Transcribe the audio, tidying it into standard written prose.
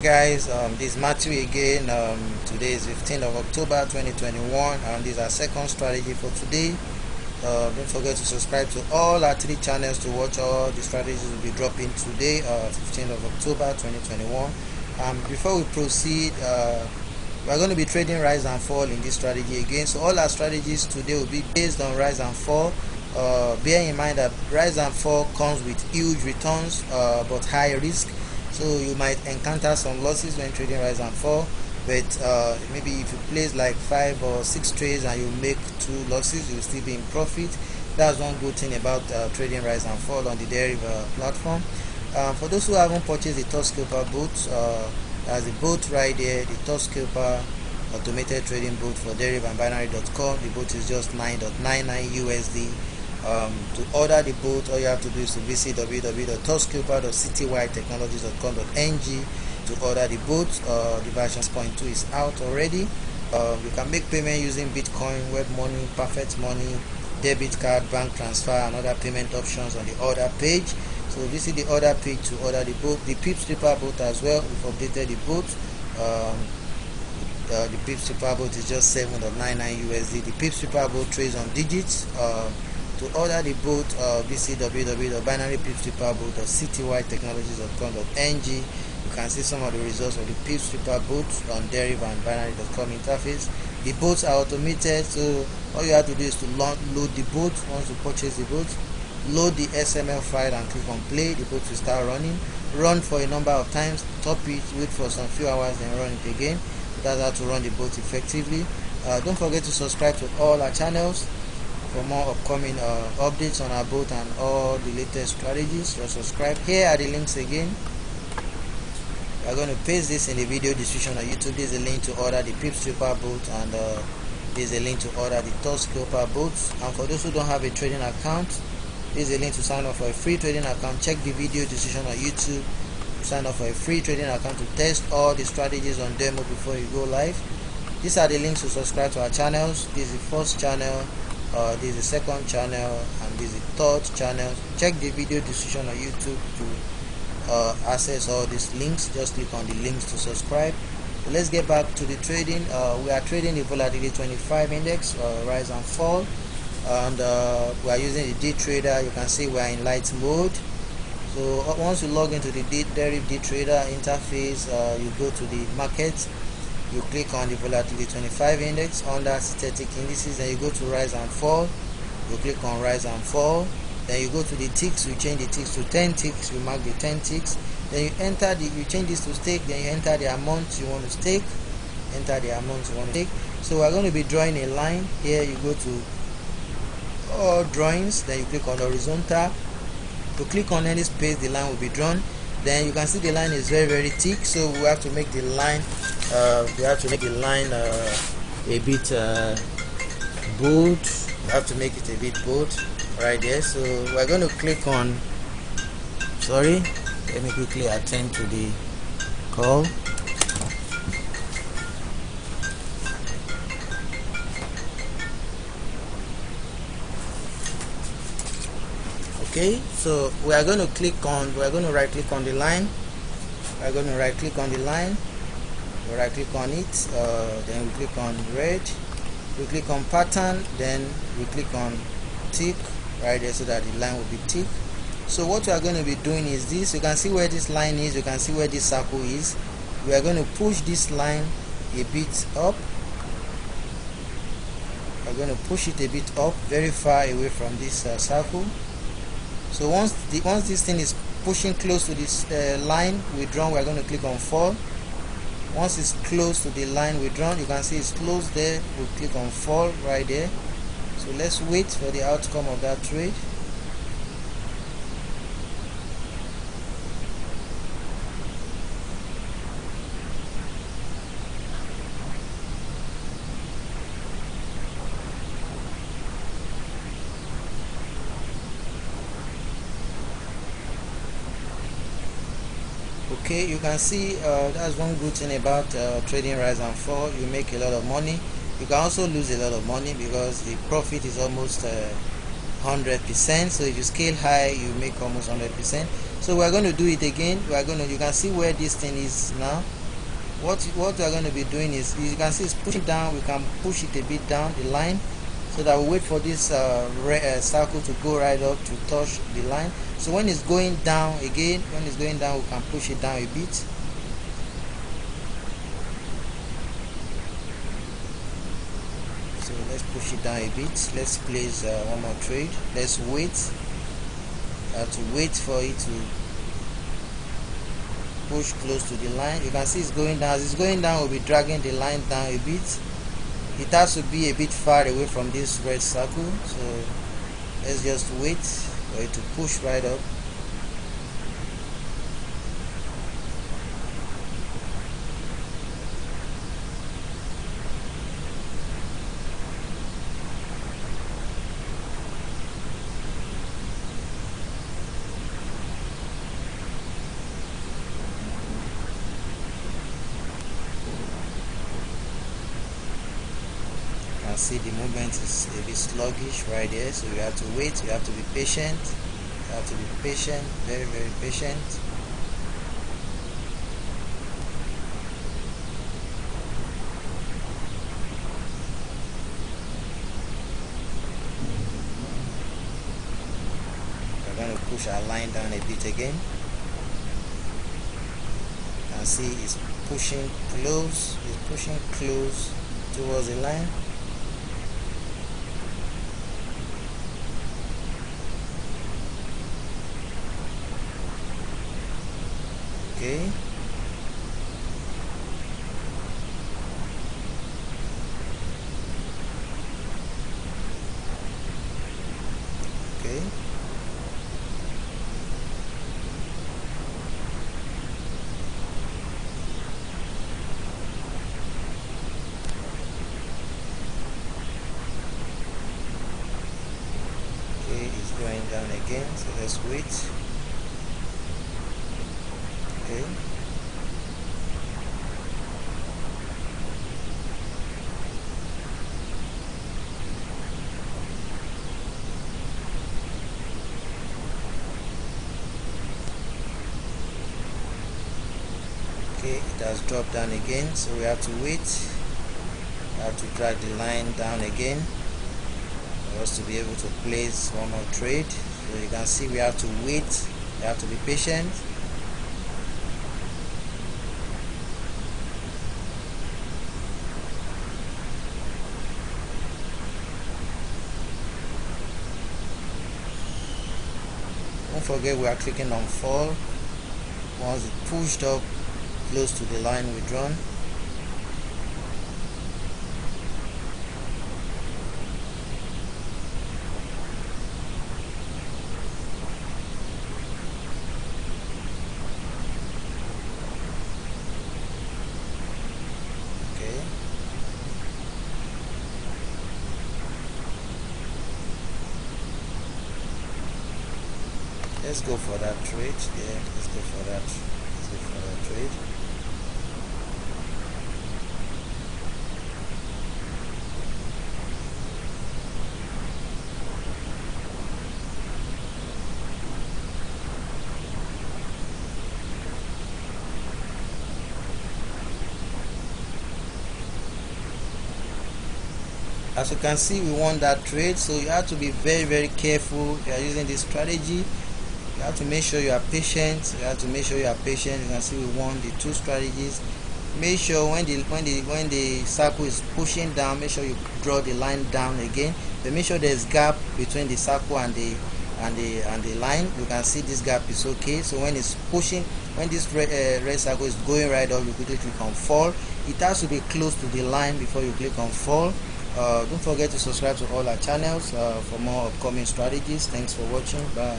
guys, this is Matthew again. Today is 15th of October 2021, and this is our second strategy for today. Don't forget to subscribe to all our 3 channels to watch all the strategies we'll be dropping today, 15th of October 2021. Before we proceed, we're going to be trading rise and fall in this strategy again. So all our strategies today will be based on rise and fall. Bear in mind that rise and fall comes with huge returns but high risk, so you might encounter some losses when trading rise and fall, but maybe if you place like 5 or 6 trades and you make 2 losses, you'll still be in profit. That's one good thing about trading rise and fall on the Deriv platform. For those who haven't purchased the TOUCHSCALPER boot, there's a boat right there, the TOUCHSCALPER automated trading boot for Deriv and binary.com. The boot is just $9.99 USD. To order the boot, all you have to do is to visit www.touchscalper.citywitetechnologies.com.ng to order the boot. The version 0.2 is out already. You can make payment using Bitcoin, web money, perfect money, debit card, bank transfer, and other payment options on the order page. So visit the order page to order the boot. The PIPSREAPER boot as well, we've updated the boot. The PIPSREAPER boot is just $7.99 USD. The PIPSREAPER boot trades on digits. To order the boot, visit www.binary.citywitetechnologies.com.ng. You can see some of the results of the PIPSREAPER boot on Deriv and binary.com interface. The boats are automated, so all you have to do is to load the boot. Once you purchase the boot, load the XML file and click on play. The boot will start running. Run for a number of times, stop it, wait for some few hours, then run it again. That's how to run the boat effectively. Don't forget to subscribe to all our channels for more upcoming updates on our boat and all the latest strategies. Just subscribe. Here are the links again. We are going to paste this in the video description on YouTube. There's a link to order the PIPSREAPER boot, and there's a link to order the TOUCHSCALPER boats. And for those who don't have a trading account, there's a link to sign up for a free trading account. Check the video description on YouTube to sign up for a free trading account to test all the strategies on demo before you go live. These are the links to subscribe to our channels. This is the first channel, this is the second channel, and this is the third channel. Check the video description on YouTube to access all these links. Just click on the links to subscribe. So let's get back to the trading. We are trading the Volatility 25 index, rise and fall, and we are using the D trader. You can see we are in light mode. So once you log into the Deriv D trader interface, you go to the market. You click on the Volatility 25 index under static indices, then you go to rise and fall. You click on rise and fall, then you go to the ticks. You change the ticks to 10 ticks. You mark the 10 ticks, then you enter you change this to stake, then you enter the amount you want to stake. Enter the amount you want to stake. So we're going to be drawing a line here. You go to all drawings, then you click on horizontal. To click on any space, the line will be drawn. Then you can see the line is very thick, so we have to make the line a bit bold. We have to make it a bit bold right there. So we're going to click on, sorry, let me quickly attend to the call. Okay, so we are going to right click on the line. We're going to right click on the line. We right click on it, then we click on red. We click on pattern, then we click on tick right there so that the line will be tick. So what we are going to be doing is this. You can see where this line is, you can see where this circle is. We are going to push this line a bit up. We're going to push it a bit up, very far away from this circle. So once this thing is pushing close to this line we drawn, we are going to click on fall. Once it's close to the line we drawn, you can see it's close there. We'll click on fall right there. So let's wait for the outcome of that trade. Okay, you can see that's one good thing about trading rise and fall. You make a lot of money. You can also lose a lot of money because the profit is almost 100%. So if you scale high, you make almost 100%. So we're going to do it again. You can see where this thing is now. What we're going to be doing is, you can see it's pushing down. We can push it a bit down the line, so that we wait for this circle to go right up to touch the line. So when it's going down again, we can push it down a bit. So let's push it down a bit. Let's place one more trade. Let's wait. To wait for it to push close to the line. You can see it's going down. As it's going down, we'll be dragging the line down a bit. It has to be a bit far away from this red circle, so let's just wait for it to push right up. See, the movement is a bit sluggish right there, so you have to wait. You have to be patient. You have to be patient, very, very patient. We're going to push our line down a bit again. You can see it's pushing close. It's pushing close towards the line. Okay. Okay. Okay, it's going down again, so let's wait. Okay. Okay, it has dropped down again, so we have to wait. We have to drag the line down again for us to be able to place one more trade. So you can see we have to wait. We have to be patient. Don't forget, we are clicking on fall. Once it pushed up close to the line we drawn. Okay. Let's go for that trade. Yeah, let's go for that. Let's go for that trade. As you can see, we won that trade, so you have to be very, very careful if you are using this strategy. You have to make sure you are patient. You have to make sure you are patient. You can see we won the two strategies. Make sure when the circle is pushing down, make sure you draw the line down again. Then make sure there's gap between the circle and the line. You can see this gap is okay. So when it's pushing, when this red circle is going right up, you quickly click on fall. It has to be close to the line before you click on fall. Don't forget to subscribe to all our channels for more upcoming strategies. Thanks for watching. Bye.